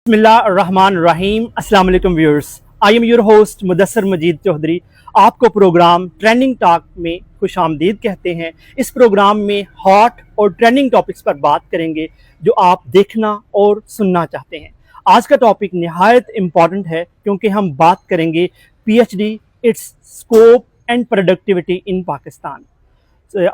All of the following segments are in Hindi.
बिस्मिल्लाहिर्रहमानिर्रहीम। अस्सलाम वालेकुम viewers, I am your host Mudassar Majeed Chaudhry. आपको प्रोग्राम ट्रेंडिंग टॉक में खुशामदीद कहते हैं। इस प्रोग्राम में हॉट और ट्रेंडिंग टॉपिक्स पर बात करेंगे जो आप देखना और सुनना चाहते हैं। आज का टॉपिक निहायत इम्पॉर्टेंट है क्योंकि हम बात करेंगे PhD, its scope and productivity in Pakistan.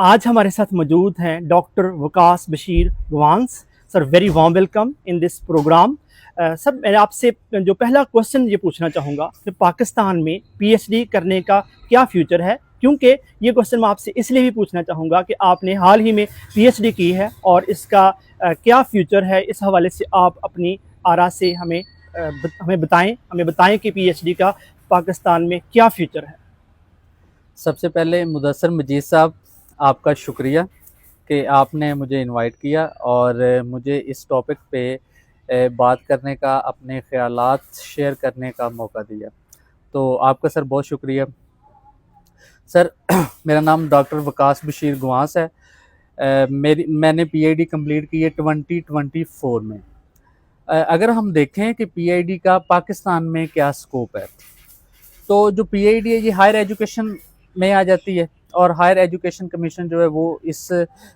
आज हमारे साथ मौजूद हैं डॉक्टर वकास बशीर गुआंस। Sir, very warm welcome in this programme. Sir, मैं आपसे जो पहला क्वेश्चन ये पूछना चाहूँगा कि पाकिस्तान में पीएचडी करने का क्या फ्यूचर है, क्योंकि ये क्वेश्चन मैं आपसे इसलिए भी पूछना चाहूँगा कि आपने हाल ही में पीएचडी की है और इसका क्या फ्यूचर है। इस हवाले से आप अपनी आरा से हमें बताएं कि पीएचडी का पाकिस्तान में क्या फ्यूचर है। सबसे पहले मुदस्सर मजीद साहब, आपका शुक्रिया कि आपने मुझे इनवाइट किया और मुझे इस टॉपिक पे बात करने का, अपने ख़यालात शेयर करने का मौका दिया। तो आपका सर बहुत शुक्रिया। सर मेरा नाम डॉक्टर वकास बशीर गुआंस है। मैंने पीएचडी कंप्लीट की है 2024 में। अगर हम देखें कि पीएचडी का पाकिस्तान में क्या स्कोप है, तो जो पीएचडी है ये हायर एजुकेशन में आ जाती है और हायर एजुकेशन कमीशन जो है वो इस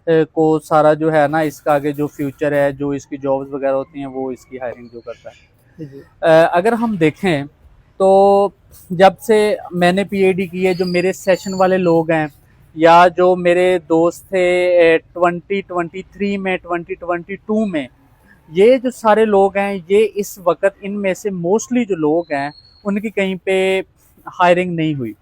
को सारा जो है ना, इसका आगे जो फ्यूचर है, जो इसकी जॉब्स वगैरह होती हैं, वो इसकी हायरिंग जो करता है। अगर हम देखें तो जब से मैंने पीएचडी की है, जो मेरे सेशन वाले लोग हैं या जो मेरे दोस्त थे 2023 में, 2022 में, ये जो सारे लोग हैं, ये इस वक्त इनमें से मोस्टली जो लोग हैं उनकी कहीं पे हायरिंग नहीं हुई।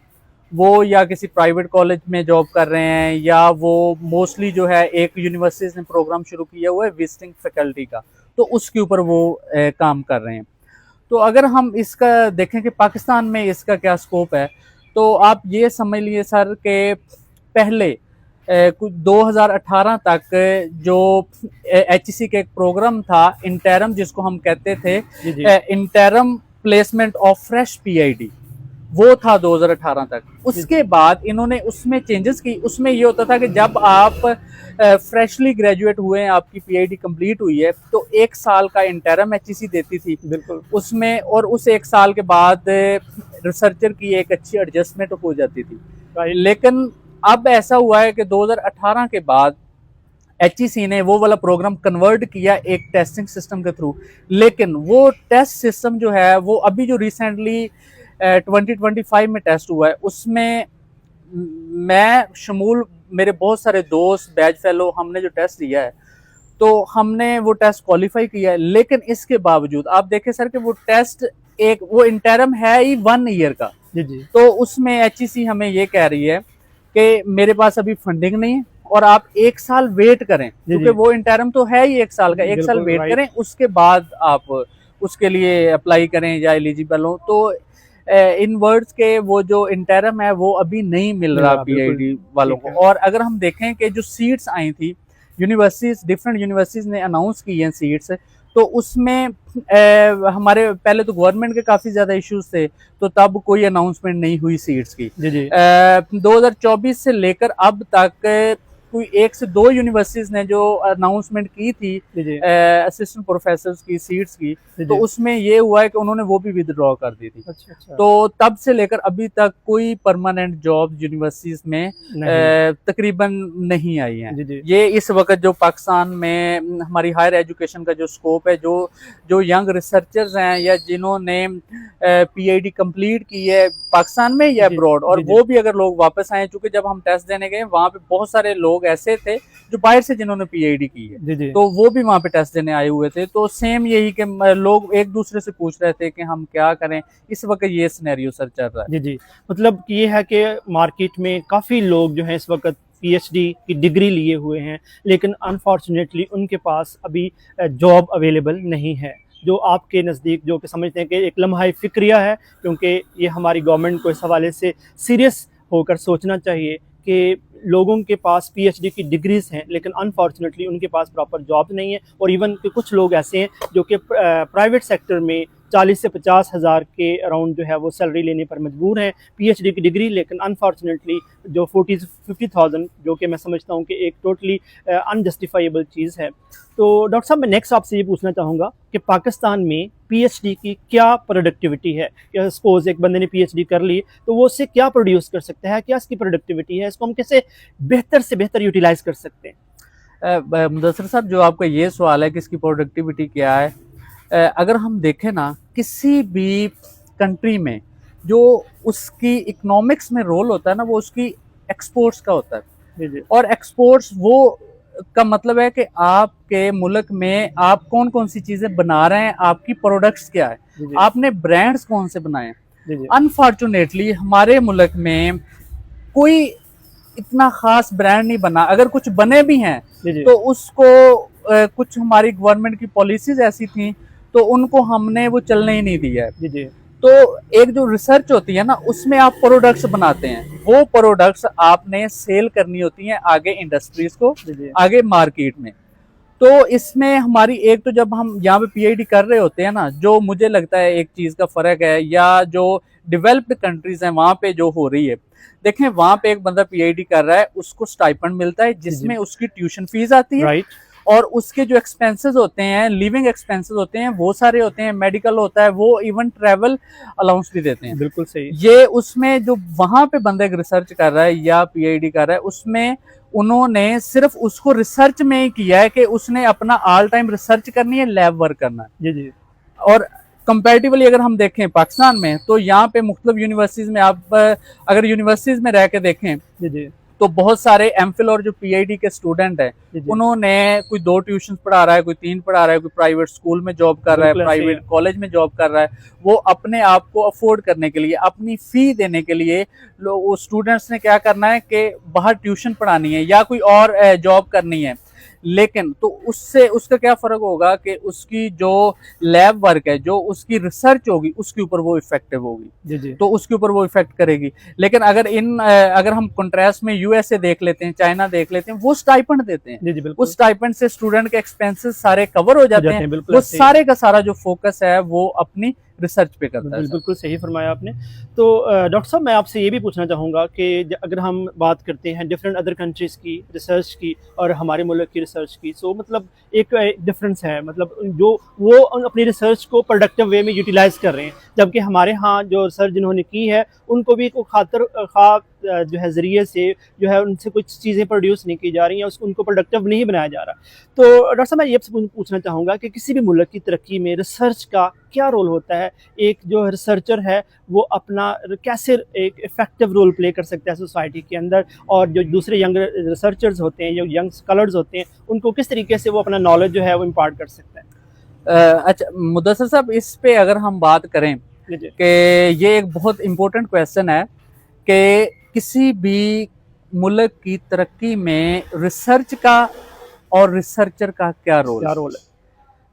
वो या किसी प्राइवेट कॉलेज में जॉब कर रहे हैं या वो मोस्टली जो है एक यूनिवर्सिटीज़ ने प्रोग्राम शुरू किया हुआ है विजिटिंग फैकल्टी का, तो उसके ऊपर वो काम कर रहे हैं। तो अगर हम इसका देखें कि पाकिस्तान में इसका क्या स्कोप है, तो आप ये समझ लिए सर कि पहले कुछ 2018 तक जो एचईसी का एक प्रोग्राम था इंटरम, जिसको हम कहते थे interim placement of fresh PID, वो था 2018 तक। उसके बाद इन्होंने उसमें चेंजेस की। उसमें ये होता था कि जब आप फ्रेशली ग्रेजुएट हुए हैं, आपकी पीएचडी कंप्लीट हुई है, तो 1 साल का इंटरम एचईसी देती थी बिल्कुल उसमें, और उस 1 साल के बाद रिसर्चर की एक अच्छी एडजस्टमेंट हो जाती थी। लेकिन अब ऐसा हुआ है कि 2018 के बाद एचईसी ने वो वाला प्रोग्राम कन्वर्ट किया एक टेस्टिंग सिस्टम के थ्रू। लेकिन वो टेस्ट सिस्टम जो है वो अभी जो रिसेंटली 2025 में टेस्ट हुआ है, उसमें मैं शमूल, मेरे बहुत सारे दोस्त, बैच फेलो, हमने जो टेस्ट दिया है, तो हमने वो टेस्ट क्वालिफाई किया है। लेकिन इसके बावजूद आप देखें सर कि वो टेस्ट वो इंटरम है ही 1 ईयर का। जी। तो उसमें एचईसी हमें ये कह रही है कि मेरे पास अभी फंडिंग नहीं है और आप 1 साल वेट करें, क्योंकि वो इंटरम तो है ही 1 साल का। 1 साल वेट करें, उसके बाद आप उसके लिए अप्लाई करें या एलिजिबल हो। तो इन वर्ड्स के वो जो इंटरम है वो अभी नहीं मिल रहा पीआईडी वालों को। और अगर हम देखें कि जो सीट्स आई थी यूनिवर्सिटीज, डिफरेंट यूनिवर्सिटीज ने अनाउंस की हैं सीट्स, तो उसमें हमारे पहले तो गवर्नमेंट के काफ़ी ज़्यादा इश्यूज थे, तो तब कोई अनाउंसमेंट नहीं हुई सीट्स की। 2024 से लेकर अब तक कोई 1 से 2 यूनिवर्सिटीज ने जो अनाउंसमेंट की थी असिस्टेंट प्रोफेसर की सीट्स की, तो उसमें ये हुआ है कि उन्होंने वो भी विदड्रॉ कर दी थी। अच्छा। तो तब से लेकर अभी तक कोई परमानेंट जॉब यूनिवर्सिटीज में तकरीबन नहीं आई है। ये इस वक्त जो पाकिस्तान में हमारी हायर एजुकेशन का जो स्कोप है, जो यंग रिसर्चर्स हैं या जिन्होंने पीएचडी कंप्लीट की है पाकिस्तान में या अब्रॉड, और वो भी अगर लोग वापस आए, चूंकि जब हम टेस्ट देने गए वहाँ पे बहुत सारे लोग ऐसे थे जो बाहर से जिन्होंने पीएचडी की है, तो वो भी वहाँ पे टेस्ट देने आए हुए थे। तो सेम यही कि लोग एक दूसरे से पूछ रहे थे कि हम क्या करें। इस वक्त ये सिनेरियो सर चल रहा है। जी। मतलब ये है कि मार्केट में काफ़ी लोग जो हैं इस वक्त पीएचडी की डिग्री लिए हुए हैं, लेकिन अनफॉर्चुनेटली उनके पास अभी जॉब अवेलेबल नहीं है। जो आपके नज़दीक जो कि समझते हैं कि एक लम्हा फ़िक्रिया है, क्योंकि ये हमारी गवर्नमेंट को इस हवाले से सीरियस होकर सोचना चाहिए कि लोगों के पास पीएचडी की डिग्रीज हैं लेकिन अनफॉर्चुनेटली उनके पास प्रॉपर जॉब नहीं है। और इवन कि कुछ लोग ऐसे हैं जो कि प्राइवेट सेक्टर में 40 से 50 हज़ार के अराउंड जो है वो सैलरी लेने पर मजबूर हैं PhD की डिग्री, लेकिन अनफॉर्चुनेटली जो 40 से 50,000 जो कि मैं समझता हूँ कि एक टोटली अनजस्टिफाइबल चीज़ है। तो डॉक्टर साहब, मैं नेक्स्ट आपसे ये पूछना चाहूँगा कि पाकिस्तान में PhD की क्या प्रोडक्टिविटी है? या सपोज एक बंदे ने PhD कर ली तो वो उससे क्या प्रोड्यूस कर सकता है, क्या इसकी प्रोडक्टिविटी है, इसको हम कैसे बेहतर से बेहतर यूटिलाइज कर सकते हैं? मुदस्सिर साहब, जो आपका ये सवाल है कि इसकी प्रोडक्टिविटी क्या है, अगर हम देखें ना, किसी भी कंट्री में जो उसकी इकोनॉमिक्स में रोल होता है ना, वो उसकी एक्सपोर्ट्स का होता है। जी जी और एक्सपोर्ट्स वो का मतलब है कि आपके मुल्क में आप कौन कौन सी चीजें बना रहे हैं, आपकी प्रोडक्ट्स क्या है, जी जी आपने ब्रांड्स कौन से बनाए हैं। जी जी अनफॉर्चुनेटली हमारे मुल्क में कोई इतना खास ब्रांड नहीं बना, अगर कुछ बने भी हैं जी जी तो उसको कुछ हमारी गवर्नमेंट की पॉलिसीज ऐसी थी तो उनको हमने वो चलने ही नहीं दिया है। जी जी तो एक जो रिसर्च होती है ना, उसमें आप प्रोडक्ट्स बनाते हैं, वो प्रोडक्ट्स आपने सेल करनी होती हैं आगे इंडस्ट्रीज को, जी जी आगे मार्केट में। तो इसमें हमारी एक, तो जब हम यहाँ पे PhD कर रहे होते हैं ना, जो मुझे लगता है एक चीज का फर्क है, या जो डेवलप्ड कंट्रीज हैं वहां पे जो हो रही है, देखें वहां पे एक बंदा PhD कर रहा है, उसको स्टाइपेंड मिलता है जिसमें उसकी ट्यूशन फीस आती है, राइट और उसके जो एक्सपेंसेस होते हैं, लिविंग एक्सपेंसेस होते हैं, वो सारे होते हैं, मेडिकल होता है, वो इवन ट्रैवल अलाउंस भी देते हैं। बिल्कुल सही। ये उसमें जो वहां पे बंदा एक रिसर्च कर रहा है या PhD कर रहा है, उसमें उन्होंने सिर्फ उसको रिसर्च में ही किया है कि उसने अपना ऑल टाइम रिसर्च करनी है, लैब वर्क करना है। जी जी और कंपैरेटिवली अगर हम देखें पाकिस्तान में, तो यहाँ पे मुख्तलिफ यूनिवर्सिटीज में आप अगर यूनिवर्सिटीज में रह के देखें जी जी तो बहुत सारे MPhil और जो PhD के स्टूडेंट हैं, जी जी उन्होंने कोई 2 ट्यूशन पढ़ा रहा है, कोई 3 पढ़ा रहा है, कोई प्राइवेट स्कूल में जॉब कर रहा है, बिल्कुल ऐसे ही प्राइवेट कॉलेज में जॉब कर रहा है। वो अपने आप को अफोर्ड करने के लिए, अपनी फी देने के लिए, वो स्टूडेंट्स ने क्या करना है कि बाहर ट्यूशन पढ़ानी है या कोई और जॉब करनी है। लेकिन तो उससे उसका क्या फर्क होगा कि उसकी जो लैब वर्क है, जो उसकी रिसर्च होगी, उसके ऊपर वो इफेक्टिव होगी, जी जी तो उसके ऊपर वो इफेक्ट करेगी। लेकिन अगर हम कंट्रास्ट में USA देख लेते हैं, चाइना देख लेते हैं, वो स्टाइपेंड देते हैं, जी जी बिल्कुल उस स्टाइपेंड से स्टूडेंट के एक्सपेंसेस सारे कवर हो जाते हैं, बिल्कुल वो ऐसे ही। सारे का सारा जो फोकस है वो अपनी रिसर्च पे करता है। बिल्कुल सही फरमाया आपने। तो डॉक्टर साहब, मैं आपसे ये भी पूछना चाहूँगा कि अगर हम बात करते हैं डिफरेंट अदर कंट्रीज़ की रिसर्च की और हमारे मुल्क की रिसर्च की, सो मतलब एक डिफरेंस है, मतलब जो वो अपनी रिसर्च को प्रोडक्टिव वे में यूटिलाइज़ कर रहे हैं, जबकि हमारे यहाँ जो रिसर्च जिन्होंने की है उनको भी को खातर खा जो है ज़रिए से जो है उनसे कुछ चीज़ें प्रोड्यूस नहीं की जा रही हैं, उनको प्रोडक्टिव नहीं बनाया जा रहा। तो डॉक्टर साहब, मैं ये पूछना चाहूँगा कि किसी भी मुल्क की तरक्की में रिसर्च का क्या रोल होता है? एक जो रिसर्चर है वो अपना कैसे एक इफेक्टिव रोल प्ले कर सकता है सोसाइटी के अंदर, और जो दूसरे यंग रिसर्चर्स होते हैं, जो यंग स्कॉलर्स होते हैं, उनको किस तरीके से वो अपना नॉलेज जो है वो इम्पार्ट कर सकता है? अच्छा मुदस्सिर साहब, इस पे अगर हम बात करें जी जी कि ये एक बहुत इम्पोर्टेंट क्वेश्चन है कि किसी भी मुल्क की तरक्की में रिसर्च का और रिसर्चर का क्या रोल क्या है। रोल है?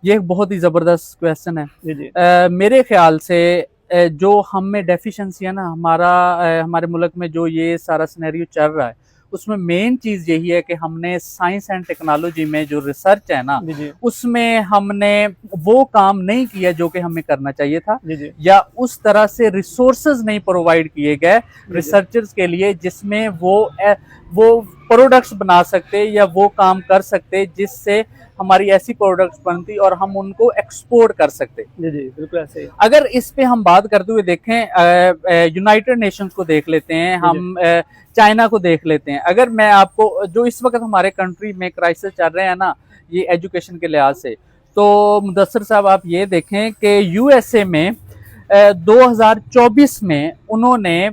ये एक बहुत ही ज़बरदस्त क्वेश्चन है। जी जी मेरे ख्याल से जो हम में डेफिशिएंसी है ना, हमारे मुल्क में जो ये सारा सिनेरियो चल रहा है, उसमें मेन चीज़ यही है कि हमने साइंस एंड टेक्नोलॉजी में जो रिसर्च है ना, जी जी उसमें हमने वो काम नहीं किया जो कि हमें करना चाहिए था, जी जी या उस तरह से रिसोर्सेज नहीं प्रोवाइड किए गए रिसर्चर्स के लिए जिसमें वो प्रोडक्ट्स बना सकते या वो काम कर सकते जिससे हमारी ऐसी प्रोडक्ट्स बनती और हम उनको एक्सपोर्ट कर सकते। जी जी बिल्कुल ऐसे ही। अगर इस पे हम बात करते हुए देखें, यूनाइटेड नेशंस को देख लेते हैं, हम चाइना को देख लेते हैं। अगर मैं आपको, जो इस वक्त हमारे कंट्री में क्राइसिस चल रहे हैं ना, ये एजुकेशन के लिहाज से, तो मुदस्सिर साहब आप ये देखें कि USA में 2024 में उन्होंने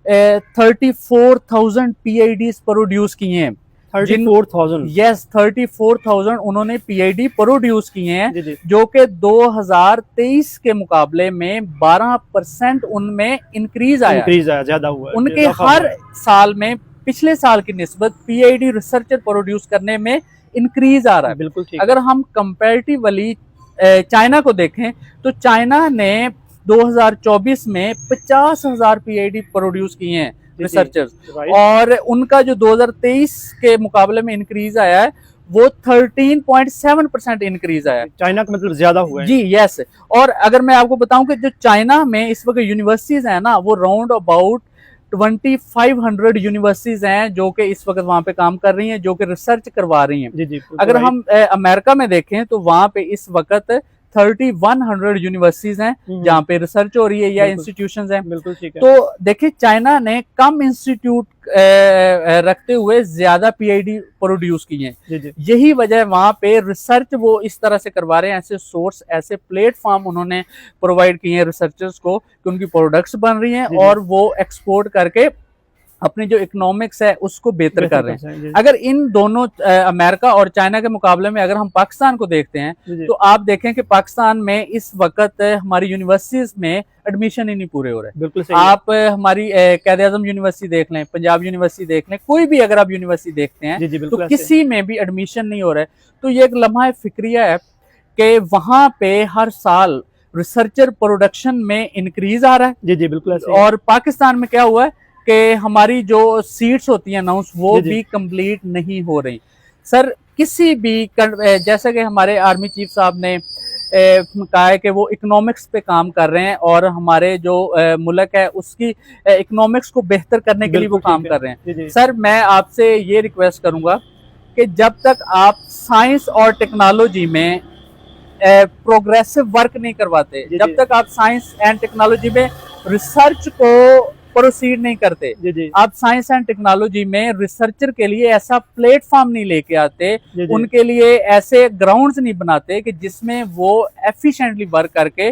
34,000 PhDs प्रोड्यूस किए हैं। 34,000? यस, 34,000 उन्होंने PhD प्रोड्यूस किए हैं, जी जी जो कि 2023 के मुकाबले में 12% उनमें इंक्रीज आया। ज्यादा हुआ है, उनके इजाफा हर हुआ है। साल में पिछले साल की निस्बत PhD रिसर्चर प्रोड्यूस करने में इंक्रीज आ रहा है। बिल्कुल ठीक। अगर हम कंपैरेटिवली चाइना को देखें तो चाइना ने 2024 में 50,000 PhD प्रोड्यूस किए हैं रिसर्चर्स, राइट और उनका जो 2023 के मुकाबले में इंक्रीज आया है वो 13.7% इंक्रीज आया। चाइना का मतलब ज्यादा हुआ है। जी यस। और अगर मैं आपको बताऊं कि जो चाइना में इस वक्त यूनिवर्सिटीज हैं ना, वो राउंड अबाउट 2500 यूनिवर्सिटीज हैं जो कि इस वक्त वहां पे काम कर रही हैं, जो कि रिसर्च करवा रही हैं। जी जी, अगर हम अमेरिका में देखें तो वहां पे इस वक्त 3100 यूनिवर्सिटीज हैं जहाँ पे रिसर्च हो रही है या इंस्टीट्यूशंस हैं। बिल्कुल ठीक है। तो देखिए चाइना ने कम इंस्टीट्यूट रखते हुए ज्यादा पीआईडी प्रोड्यूस किए हैं। यही वजह है वहां पे रिसर्च वो इस तरह से करवा रहे हैं, ऐसे सोर्स, ऐसे प्लेटफॉर्म उन्होंने प्रोवाइड किए हैं रिसर्चर्स को कि उनकी प्रोडक्ट्स बन रही हैं और वो एक्सपोर्ट करके अपनी जो इकोनॉमिक्स है उसको बेहतर कर रहे हैं। अगर इन दोनों अमेरिका और चाइना के मुकाबले में अगर हम पाकिस्तान को देखते हैं तो आप देखें कि पाकिस्तान में इस वक्त हमारी यूनिवर्सिटीज में एडमिशन ही नहीं पूरे हो रहे। बिल्कुल सही आप हमारी कायद आज़म यूनिवर्सिटी देख लें, पंजाब यूनिवर्सिटी देख लें, कोई भी अगर आप यूनिवर्सिटी देखते हैं तो किसी में भी एडमिशन नहीं हो रहा है। तो ये एक लम्हा फिक्रिया है कि वहां पे हर साल रिसर्चर प्रोडक्शन में इंक्रीज आ रहा है। जी जी बिल्कुल। और पाकिस्तान में क्या हुआ है कि हमारी जो सीट्स होती हैं अनाउंस वो भी कंप्लीट नहीं हो रही। सर किसी भी जैसे कि हमारे आर्मी चीफ साहब ने कहा है कि वो इकोनॉमिक्स पे काम कर रहे हैं और हमारे जो मुल्क है उसकी इकोनॉमिक्स को बेहतर करने के लिए वो काम कर रहे हैं। सर मैं आपसे ये रिक्वेस्ट करूंगा कि जब तक आप साइंस और टेक्नोलॉजी में प्रोग्रेसिव वर्क नहीं करवाते, जब तक आप साइंस एंड टेक्नोलॉजी में रिसर्च को प्रोसीड नहीं करते, आप साइंस एंड टेक्नोलॉजी में रिसर्चर के लिए ऐसा प्लेटफॉर्म नहीं लेके आते, उनके लिए ऐसे ग्राउंड्स नहीं बनाते कि जिसमें वो एफिशिएंटली वर्क करके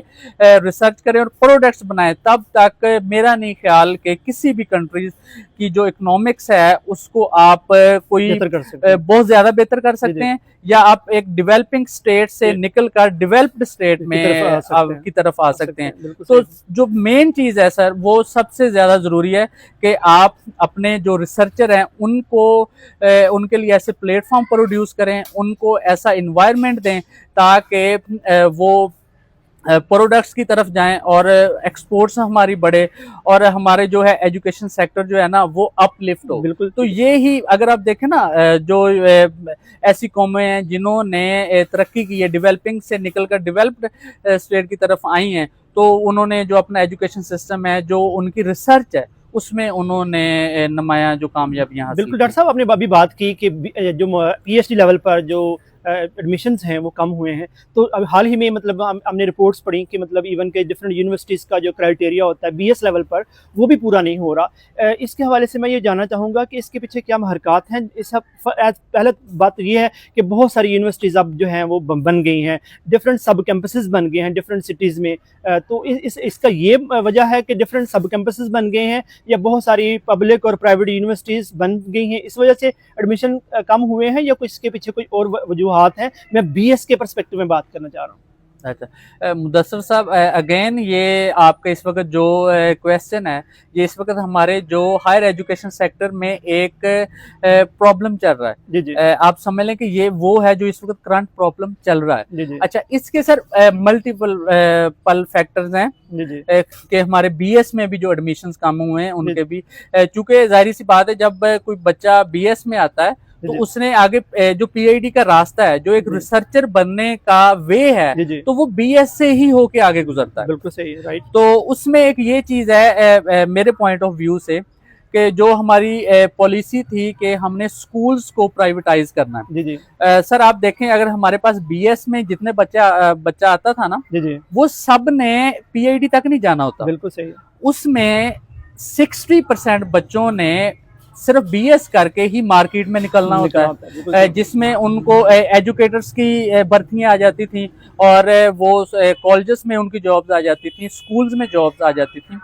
रिसर्च करें और प्रोडक्ट्स बनाएं, तब तक मेरा नहीं ख्याल कि किसी भी कंट्रीज की जो इकोनॉमिक्स है उसको आप कोई बहुत ज्यादा बेहतर कर सकते हैं या आप एक डेवलपिंग स्टेट से निकल कर डेवलप्ड स्टेट में की तरफ आ सकते हैं। तो जो मेन चीज है सर वो सबसे ज्यादा जरूरी है कि आप अपने जो रिसर्चर हैं उनको उनके लिए ऐसे प्लेटफॉर्म प्रोड्यूस करें, उनको ऐसा इन्वायरमेंट दें ताकि वो प्रोडक्ट्स की तरफ जाएं और एक्सपोर्ट्स हमारी बढ़े और हमारे जो है एजुकेशन सेक्टर जो है ना वो अपलिफ्ट हो। बिल्कुल। तो ये ही अगर आप देखें ना जो ऐसी कौमें हैं जिन्होंने तरक्की की है, डेवलपिंग से निकलकर डेवलप्ड स्टेट की तरफ आई हैं, तो उन्होंने जो अपना एजुकेशन सिस्टम है, जो उनकी रिसर्च है, उसमें उन्होंने नुमाया जो कामयाबियां हासिल। बिल्कुल। डॉक्टर साहब आपने अभी बात की कि जो पीएचडी लेवल पर जो एडमिशन्स हैं वो कम हुए हैं, तो अब हाल ही में मतलब हमने रिपोर्ट्स पढ़ी कि मतलब इवन के डिफरेंट यूनिवर्सिटीज़ का जो क्राइटेरिया होता है बीएस लेवल पर वो भी पूरा नहीं हो रहा। इसके हवाले से मैं ये जानना चाहूँगा कि इसके पीछे क्या महरक़ात हैं। इस पहले बात ये है कि बहुत सारी यूनिवर्सिटीज़ अब जो हैं वो बन गई हैं, डिफरेंट सब कैंपसेस बन गए हैं डिफरेंट सिटीज़ में। तो इसका ये वजह है कि डिफरेंट सब कैंपसेस बन गए हैं या बहुत सारी पब्लिक और प्राइवेट यूनिवर्सिटीज़ बन गई हैं, इस वजह से एडमिशन कम हुए हैं या कोई इसके पीछे कोई और वजूहात है? मैं बीएस के पर्सपेक्टिव में बात करना चाह रहा हूँ। अच्छा मुदस्सर साहब, अगेन ये आपका इस वक्त जो क्वेश्चन है ये इस वक्त हमारे जो हायर एजुकेशन सेक्टर में एक प्रॉब्लम चल रहा है। जी जी। आप समझ लें कि ये वो है जो इस वक्त करंट प्रॉब्लम चल रहा है। जी जी। अच्छा, इसके सर मल्टीपल पल फैक्टर्स हैं कि हमारे बीएस में भी जो एडमिशंस कम हुए हैं उनके भी, चूंकि जाहिर सी बात है जब कोई बच्चा बीएस में आता है तो उसने आगे जो पीआईडी का रास्ता है, जो एक रिसर्चर बनने का वे है, तो वो बीएस से ही होके आगे गुजरता है। बिल्कुल सही है, राइट। तो उसमें एक ये चीज है मेरे पॉइंट ऑफ व्यू से कि जो हमारी पॉलिसी थी कि हमने स्कूल्स को प्राइवेटाइज करना है। जी। सर आप देखें अगर हमारे पास बीएस में जितने बच्चा आता था ना, जी, वो सब ने पीआईडी तक नहीं जाना होता। बिल्कुल सही है। उसमें 60% बच्चों ने सिर्फ बीएस करके ही मार्केट में निकलना होता है, जिसमें उनको एजुकेटर्स की भर्तियां आ जाती थी और वो कॉलेजेस में उनकी जॉब्स आ जाती थी, स्कूल्स में जॉब्स आ जाती थी।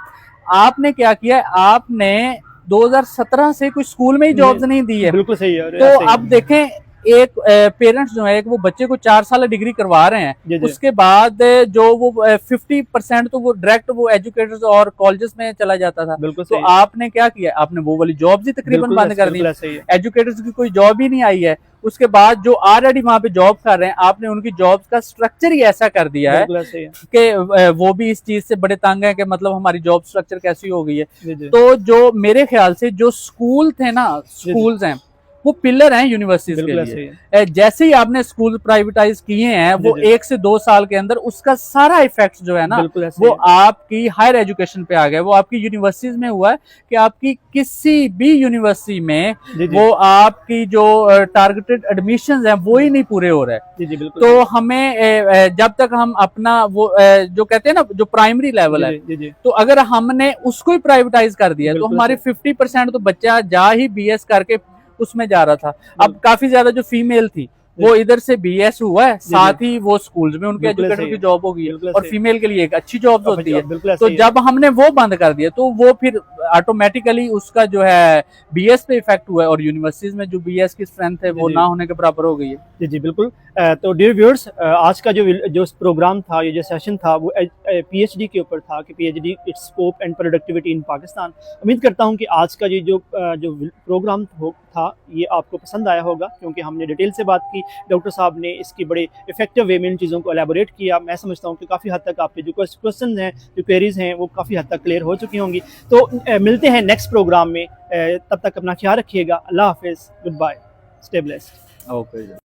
आपने क्या किया, आपने 2017 से कोई स्कूल में ही जॉब्स नहीं दी है। बिल्कुल सही है। तो अब देखें एक पेरेंट्स जो है एक वो बच्चे को 4 साल डिग्री करवा रहे हैं, उसके बाद जो वो 50% तो वो डायरेक्ट वो एजुकेटर्स और कॉलेजेस में चला जाता था। तो आपने क्या किया, आपने वो वाली जॉब्स ही तकरीबन बंद कर दी, एजुकेटर्स की कोई जॉब ही नहीं आई है। उसके बाद जो ऑलरेडी वहां पे जॉब कर रहे हैं, आपने उनकी जॉब्स का स्ट्रक्चर ही ऐसा कर दिया है कि वो भी इस चीज से बड़े तंग है कि मतलब हमारी जॉब स्ट्रक्चर कैसी हो गई है। तो जो मेरे ख्याल से जो स्कूल थे ना, स्कूल्स हैं वो पिलर हैं यूनिवर्सिटीज के बिल्कुल लिए। ऐसे ही जैसे ही आपने स्कूल प्राइवेटाइज किए हैं वो जी, जी। 1 से 2 साल के अंदर उसका सारा इफेक्ट जो है ना बिल्कुल ऐसे वो ही आपकी हायर एजुकेशन पे आ गया। वो आपकी यूनिवर्सिटीज में हुआ है कि आपकी किसी भी यूनिवर्सिटी में जी, जी। वो आपकी जो टारगेटेड एडमिशन है वो ही नहीं पूरे हो रहे। जी, जी, बिल्कुल तो सही। हमें जब तक हम अपना वो जो कहते हैं ना जो प्राइमरी लेवल जी, है, जी, जी, जी। तो अगर हमने उसको ही प्राइवेटाइज कर दिया तो बिल्कुल हमारे ऐसे 50% तो बच्चा जा ही बीएस करके उसमें जा रहा था। अब बिल्कुल। काफी ज्यादा जो फीमेल थी जी, वो इधर से बीएस हुआ है, जी, जी। साथ ही वो स्कूल्स में उनके बिल्कुल एजुकेटर ऐसे ही की है। जॉब हो गई है बिल्कुल और ऐसे ही फीमेल के लिए एक अच्छी जॉब होती है। बिल्कुल तो ऐसे ही है। जब हमने वो बंद कर दिया तो वो फिर ऑटोमेटिकली उसका जो है बीएस पे इफेक्ट हुआ है और यूनिवर्सिटीज में जो बीएस की स्ट्रेंथ है जी, वो जी। ना होने के बराबर हो गई है। जी, जी, बिल्कुल। तो डियर व्यूअर्स, आज का जो प्रोग्राम था, ये जो सेशन था वो पीएचडी के ऊपर था कि PhD its scope and productivity in Pakistan. उम्मीद करता हूँ कि आज का जो प्रोग्राम था ये आपको पसंद आया होगा, क्योंकि हमने डिटेल से बात की। डॉक्टर साहब ने इसकी बड़े इफेक्टिव वे में इन चीज़ों को एलेबोरेट किया। मैं समझता हूँ कि काफ़ी हद तक आपके जो क्वेश्चन हैं, जो क्वेरीज हैं, वो काफ़ी हद तक क्लियर हो चुकी होंगी। तो मिलते हैं नेक्स्ट प्रोग्राम में। तब तक अपना ख्याल रखिएगा। अल्लाह हाफिज़, good bye, stay blessed. Okay.